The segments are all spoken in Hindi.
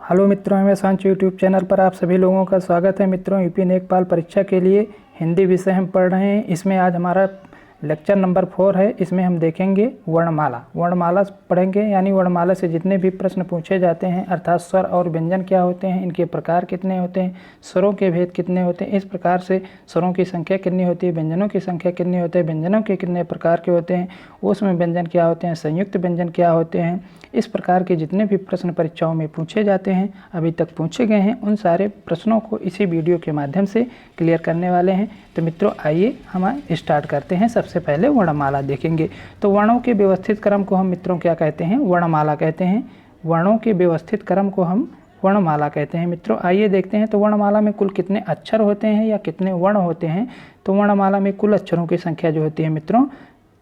हेलो मित्रों, मैं सांच यूट्यूब चैनल पर आप सभी लोगों का स्वागत है। मित्रों, यूपी नेकपाल परीक्षा के लिए हिंदी विषय हम पढ़ रहे हैं। इसमें आज हमारा लेक्चर नंबर 4 है। इसमें हम देखेंगे वर्णमाला पढ़ेंगे, यानी वर्णमाला से जितने भी प्रश्न पूछे जाते हैं, अर्थात स्वर और व्यंजन क्या होते हैं, इनके प्रकार कितने होते हैं, स्वरों के भेद कितने होते हैं, इस प्रकार से स्वरों की संख्या कितनी होती है, व्यंजनों की संख्या कितनी होती है, व्यंजनों के कितने प्रकार के होते हैं, उसमें व्यंजन क्या होते हैं, संयुक्त व्यंजन क्या होते हैं, इस प्रकार के जितने भी प्रश्न परीक्षाओं में पूछे जाते हैं, अभी तक पूछे गए हैं, उन सारे प्रश्नों को इसी वीडियो के माध्यम से क्लियर करने वाले हैं। तो मित्रों, आइए हम स्टार्ट करते हैं। सबसे पहले वर्णमाला देखेंगे। तो वर्णों के व्यवस्थित क्रम को हम मित्रों क्या कहते हैं? वर्णमाला कहते हैं। वर्णों के व्यवस्थित क्रम को हम वर्णमाला कहते हैं। मित्रों, आइए देखते हैं तो वर्णमाला में कुल कितने अक्षर होते हैं या कितने वर्ण होते हैं। तो वर्णमाला में कुल अक्षरों की संख्या जो होती है मित्रों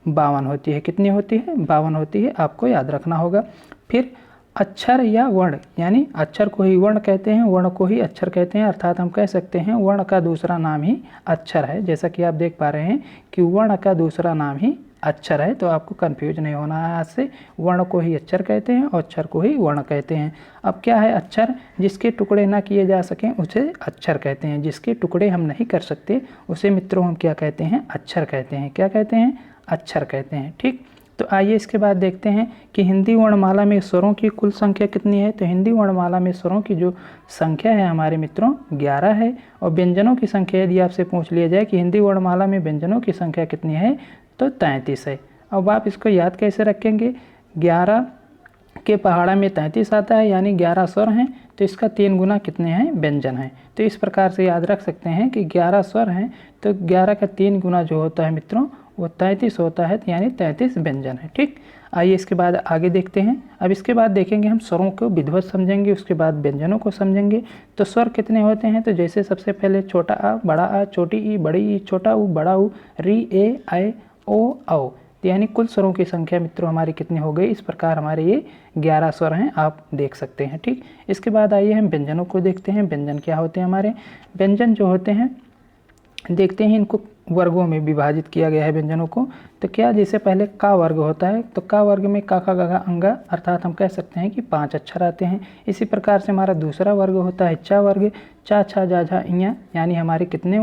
52 होती है। कितनी होती है? 52 होती है, आपको याद रखना होगा। फिर अक्षर या वर्ण, यानी अक्षर को ही वर्ण कहते हैं, वर्ण को ही अक्षर कहते हैं, अर्थात हम कह सकते हैं वर्ण का दूसरा नाम ही अक्षर है। जैसा कि आप देख पा रहे हैं कि वर्ण का दूसरा नाम ही अक्षर है, तो आपको कंफ्यूज नहीं होना है। आज से वर्ण को ही अक्षर कहते हैं और अक्षर को ही वर्ण कहते हैं। अब क्या है अक्षर? जिसके टुकड़े ना किए जा सकें उसे अक्षर कहते हैं। जिसके टुकड़े हम नहीं कर सकते उसे मित्रों हम क्या कहते हैं? अक्षर कहते हैं। क्या कहते हैं? अक्षर कहते हैं। ठीक, तो आइए इसके बाद देखते हैं कि हिंदी वर्णमाला में स्वरों की कुल संख्या कितनी है। तो हिंदी वर्णमाला में स्वरों की जो संख्या है हमारे मित्रों 11 है। और व्यंजनों की संख्या यदि आपसे पूछ लिया जाए कि हिंदी वर्णमाला में व्यंजनों की संख्या कितनी है, तो 33 है। अब आप इसको याद कैसे रखेंगे? 11 के पहाड़ा में 33 आता है, यानी 11 स्वर हैं, तो इसका 3 गुना कितने हैं? व्यंजन हैं। तो इस प्रकार से याद रख सकते हैं कि 11 स्वर हैं, तो 11 का 3 गुना जो होता है मित्रों वो 33 होता है, यानी 33 व्यंजन है। ठीक, आइए इसके बाद आगे देखते हैं। अब इसके बाद देखेंगे हम स्वरों को विधिवत समझेंगे, उसके बाद व्यंजनों को समझेंगे। तो स्वर कितने होते हैं? तो जैसे सबसे पहले छोटा आ, बड़ा आ, छोटी ई, बड़ी ई, छोटा ऊ, बड़ा ऊ, री, ए, ऐ, ओ, औ, यानी कुल स्वरों की संख्या मित्रों हमारी कितनी हो गई? इस प्रकार हमारे ये 11 स्वर हैं, आप देख सकते हैं। ठीक, इसके बाद आइए हम व्यंजनों को देखते हैं। व्यंजन क्या होते हैं? हमारे व्यंजन जो होते हैं देखते हैं, इनको वर्गों में विभाजित किया गया है व्यंजनों को। तो क्या, जैसे पहले का वर्ग होता है, तो का वर्ग में का गा गा अंगा, अर्थात हम कह सकते हैं कि 5 अक्षर आते हैं। इसी प्रकार से हमारा दूसरा वर्ग होता है चा वर्ग, चा छा जा झा इया, यानी हमारे कितने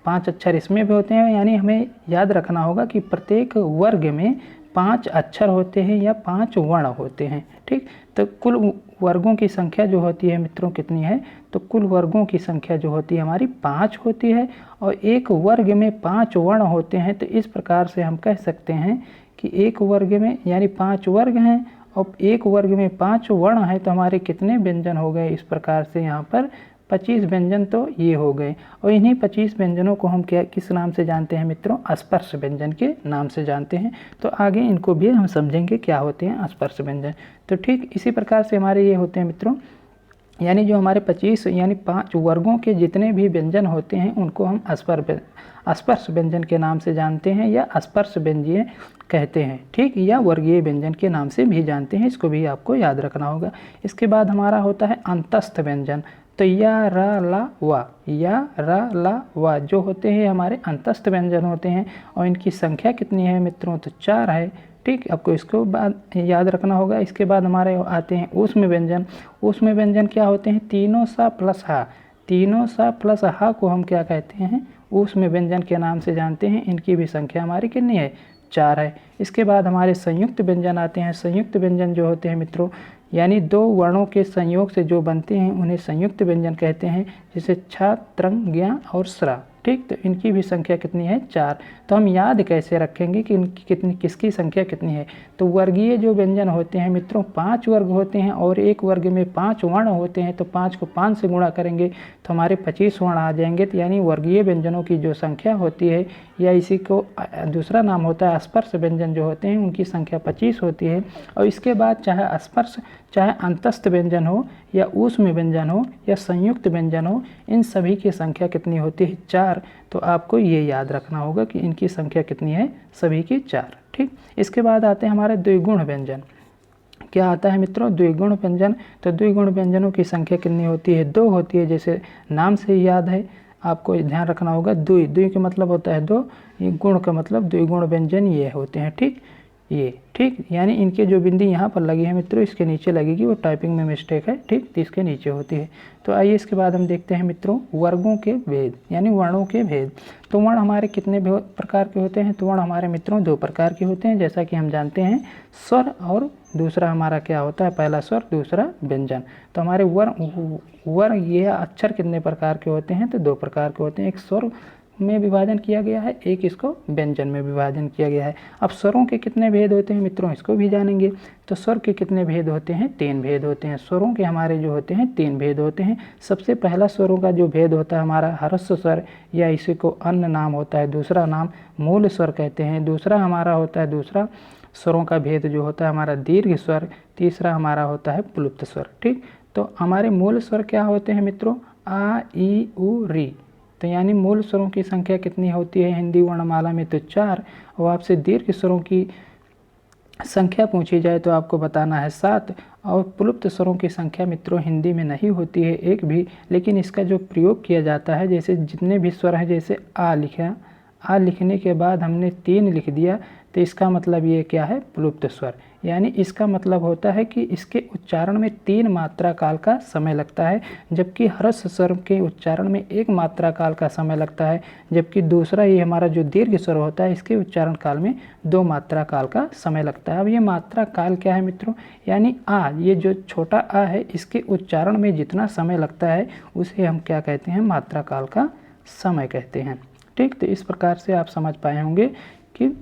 5 अक्षर इसमें भी होते हैं। यानी हमें याद रखना होगा कि प्रत्येक वर्ग में 5 अक्षर होते हैं या 5 वर्ण होते हैं। ठीक, तो कुल वर्गों की संख्या जो होती है मित्रों कितनी है? तो कुल वर्गों की संख्या जो होती है हमारी 5 होती है, और एक वर्ग में 5 वर्ण होते हैं। तो इस प्रकार से हम कह सकते हैं कि एक वर्ग में, यानी 5 वर्ग हैं और एक वर्ग में 5 वर्ण हैं, तो हमारे कितने व्यंजन हो गए? इस प्रकार से यहाँ पर 25 व्यंजन तो ये हो गए। और इन्हीं 25 व्यंजनों को हम क्या किस नाम से जानते हैं मित्रों? स्पर्श व्यंजन के नाम से जानते हैं। तो आगे इनको भी हम समझेंगे क्या होते हैं स्पर्श व्यंजन। तो ठीक इसी प्रकार से हमारे ये होते हैं मित्रों, यानी जो हमारे 25 यानी 5 वर्गों के जितने भी व्यंजन होते हैं उनको हम स्पर्श व्यंजन के नाम से जानते हैं या स्पर्श व्यंजन कहते हैं। ठीक, या वर्गीय व्यंजन के नाम से भी जानते हैं। इसको भी आपको याद रखना होगा। इसके बाद हमारा होता है अंतस्थ व्यंजन। तो या रा ला वा, या रा ला वा जो होते हैं हमारे अंतस्थ व्यंजन होते हैं, और इनकी संख्या कितनी है मित्रों? तो 4 है। ठीक, आपको इसको बाद याद रखना होगा। इसके बाद हमारे आते हैं ऊष्म व्यंजन। ऊष्म व्यंजन क्या होते हैं? तीनों सा प्लस हा, तीनों सा प्लस हा को हम क्या कहते हैं? ऊष्म व्यंजन के नाम से जानते हैं। इनकी भी संख्या हमारी कितनी है? 4 है। इसके बाद हमारे संयुक्त व्यंजन आते हैं। संयुक्त व्यंजन जो होते हैं मित्रों, यानी 2 वर्णों के संयोग से जो बनते हैं उन्हें संयुक्त व्यंजन कहते हैं, जैसे छ, त्रंग, ज्ञ और स्रा। ठीक, तो इनकी भी संख्या कितनी है? 4। तो हम याद कैसे रखेंगे कि इनकी किसकी संख्या कितनी है? तो वर्गीय जो व्यंजन होते हैं मित्रों 5 वर्ग होते हैं, और एक वर्ग में 5 वर्ण होते हैं। तो 5 को 5 से गुणा करेंगे तो हमारे 25 वर्ण आ जाएंगे। तो यानी वर्गीय व्यंजनों की जो संख्या होती है, या इसी को दूसरा नाम होता है स्पर्श व्यंजन जो होते हैं, उनकी संख्या 25 होती है। और इसके बाद चाहे स्पर्श, चाहे अंतस्थ व्यंजन हो, या ऊष्म व्यंजन हो, या संयुक्त व्यंजन हो, इन सभी की संख्या कितनी होती है? 4। तो आपको ये याद रखना होगा कि इनकी संख्या कितनी है? सभी की 4। ठीक, इसके बाद आते हैं हमारे द्विगुण व्यंजन। क्या आता है मित्रों? द्विगुण व्यंजन। तो द्विगुण व्यंजनों की संख्या कितनी होती है? 2 होती है। जैसे नाम से ही याद है, आपको ध्यान रखना होगा। द्वि का मतलब होता है 2, गुण का मतलब द्विगुण व्यंजन ये होते हैं। ठीक, ये, ठीक। यानी इनके जो बिंदी यहाँ पर लगी है मित्रों, इसके नीचे लगेगी, वो टाइपिंग में मिस्टेक है, ठीक, तो इसके नीचे होती है। तो आइए इसके बाद हम देखते हैं मित्रों वर्गों के भेद यानी वर्णों के भेद। तो वर्ण हमारे कितने प्रकार के होते हैं? तो वर्ण हमारे मित्रों 2 प्रकार के होते हैं, जैसा कि हम जानते हैं, स्वर और दूसरा हमारा क्या होता है, पहला स्वर, दूसरा व्यंजन। तो हमारे वर्ण ये अक्षर कितने प्रकार के होते हैं? तो 2 प्रकार के होते हैं, एक स्वर में विभाजन किया गया है, एक इसको व्यंजन में विभाजन किया गया है। अब स्वरों के कितने भेद होते हैं मित्रों, इसको भी जानेंगे। तो स्वर के कितने भेद होते हैं? 3 भेद होते हैं। स्वरों के हमारे जो होते हैं 3 भेद होते हैं। सबसे पहला स्वरों का जो भेद होता है हमारा ह्रस्व स्वर, या इसी को अन्य नाम होता है, दूसरा नाम मूल स्वर कहते हैं। दूसरा हमारा होता है, दूसरा स्वरों का भेद जो होता है हमारा दीर्घ स्वर। तीसरा हमारा होता है प्लुप्त स्वर, ठीक। तो हमारे मूल स्वर क्या होते हैं मित्रों? आ, ई, उ, री। तो यानी मूल स्वरों की संख्या कितनी होती है हिंदी वर्णमाला में? तो 4। और आपसे दीर्घ स्वरों की संख्या पूछी जाए तो आपको बताना है 7। और प्लुप्त स्वरों की संख्या मित्रों हिंदी में नहीं होती है एक भी, लेकिन इसका जो प्रयोग किया जाता है, जैसे जितने भी स्वर हैं, जैसे आ लिखा, आ लिखने के बाद हमने 3 लिख दिया, तो इसका मतलब ये क्या है? प्लुप्त स्वर। यानी इसका मतलब होता है कि इसके उच्चारण में 3 मात्रा काल का समय लगता है, जबकि ह्रस्व स्वर के उच्चारण में 1 मात्रा काल का समय लगता है, जबकि दूसरा ये हमारा जो दीर्घ स्वर होता है इसके उच्चारण काल में 2 मात्रा काल का समय लगता है। अब ये मात्रा काल क्या है मित्रों? यानी आ, ये जो छोटा आ है, इसके उच्चारण में जितना समय लगता है उसे हम क्या कहते हैं? मात्रा काल का समय कहते हैं, ठीक। तो इस प्रकार से आप समझ पाए होंगे कि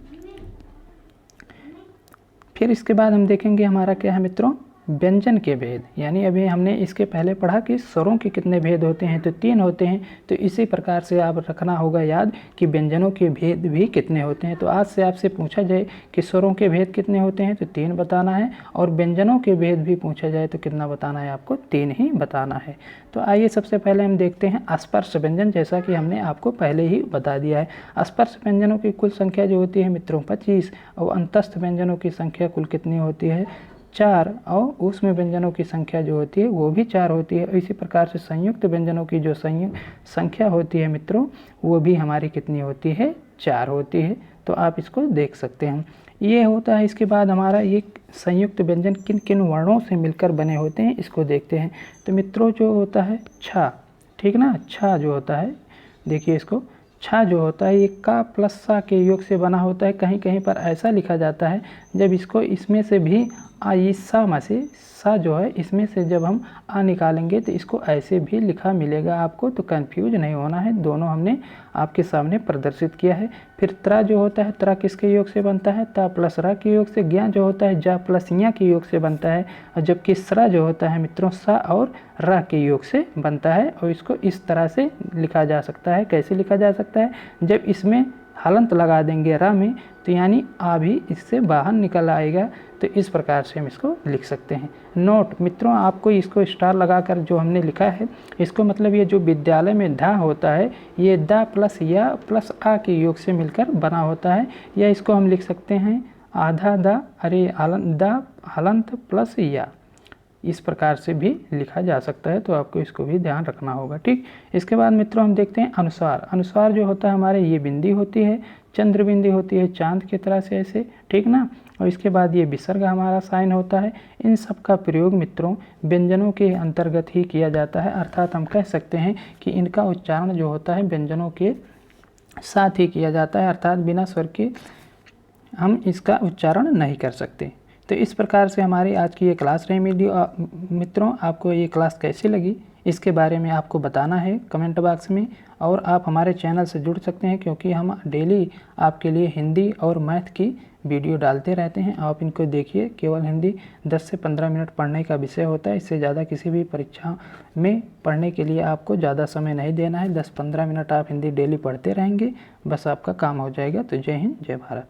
फिर इसके बाद हम देखेंगे हमारा क्या है मित्रों? व्यंजन के भेद। यानी अभी हमने इसके पहले पढ़ा कि स्वरों के कितने भेद होते हैं, तो 3 होते हैं। तो इसी प्रकार से आप रखना होगा याद कि व्यंजनों के भेद भी कितने होते हैं। तो आज से आपसे पूछा जाए कि स्वरों के भेद कितने होते हैं, तो 3 बताना है, और व्यंजनों के भेद भी पूछा जाए तो कितना बताना है आपको? 3 ही बताना है। तो आइए सबसे पहले हम देखते हैं स्पर्श व्यंजन, जैसा कि हमने आपको पहले ही बता दिया है। स्पर्श व्यंजनों की कुल संख्या जो होती है मित्रों 25, और अंतस्थ व्यंजनों की संख्या कुल कितनी होती है? 4, और उसमें व्यंजनों की संख्या जो होती है वो भी 4 होती है। इसी प्रकार से संयुक्त व्यंजनों की जो संख्या होती है मित्रों, वो भी हमारी कितनी होती है? 4 होती है। तो आप इसको देख सकते हैं, ये होता है। इसके बाद हमारा ये संयुक्त व्यंजन किन किन वर्णों से मिलकर बने होते हैं, इसको देखते हैं। तो मित्रों जो होता है छा, ठीक ना, छा जो होता है, देखिए इसको, छा जो होता है ये का प्लस सा के योग से बना होता है। कहीं कहीं पर ऐसा लिखा जाता है, जब इसको इसमें से भी आइसा में से सा जो है, इसमें से जब हम आ निकालेंगे तो इसको ऐसे भी लिखा मिलेगा आपको। तो कंफ्यूज नहीं होना है, दोनों हमने आपके सामने प्रदर्शित किया है। फिर त्रा जो होता है, त्रा किसके योग से बनता है? ता प्लस रा के योग से। ज्ञा जो होता है जा प्लस या के योग से बनता है। और जबकि सरा जो होता है मित्रों सा और रा के योग से बनता है। और इसको इस तरह से लिखा जा सकता है। कैसे लिखा जा सकता है? जब इसमें हलंत लगा देंगे रा में, तो यानी आ भी इससे बाहर निकल आएगा। तो इस प्रकार से हम इसको लिख सकते हैं। नोट मित्रों, आपको इसको स्टार लगाकर जो हमने लिखा है, इसको मतलब ये जो विद्यालय में धा होता है, ये दा प्लस या प्लस आ के योग से मिलकर बना होता है। या इसको हम लिख सकते हैं आधा दा, अरे दा हलंत प्लस या, इस प्रकार से भी लिखा जा सकता है। तो आपको इसको भी ध्यान रखना होगा, ठीक। इसके बाद मित्रों हम देखते हैं अनुस्वार। अनुस्वार जो होता है हमारे, ये बिंदी होती है, चंद्र बिंदी होती है चांद की तरह से ऐसे, ठीक ना। और इसके बाद ये विसर्ग हमारा साइन होता है। इन सब का प्रयोग मित्रों व्यंजनों के अंतर्गत ही किया जाता है। अर्थात हम कह सकते हैं कि इनका उच्चारण जो होता है व्यंजनों के साथ ही किया जाता है, अर्थात बिना स्वर के हम इसका उच्चारण नहीं कर सकते। तो इस प्रकार से हमारी आज की ये क्लास रही मित्रों। आपको ये क्लास कैसी लगी इसके बारे में आपको बताना है कमेंट बॉक्स में। और आप हमारे चैनल से जुड़ सकते हैं, क्योंकि हम डेली आपके लिए हिंदी और मैथ की वीडियो डालते रहते हैं। आप इनको देखिए, केवल हिंदी 10 से 15 मिनट पढ़ने का विषय होता है। इससे ज़्यादा किसी भी परीक्षा में पढ़ने के लिए आपको ज़्यादा समय नहीं देना है। 10-15 मिनट आप हिंदी डेली पढ़ते रहेंगे, बस आपका काम हो जाएगा। तो जय हिंद, जय भारत।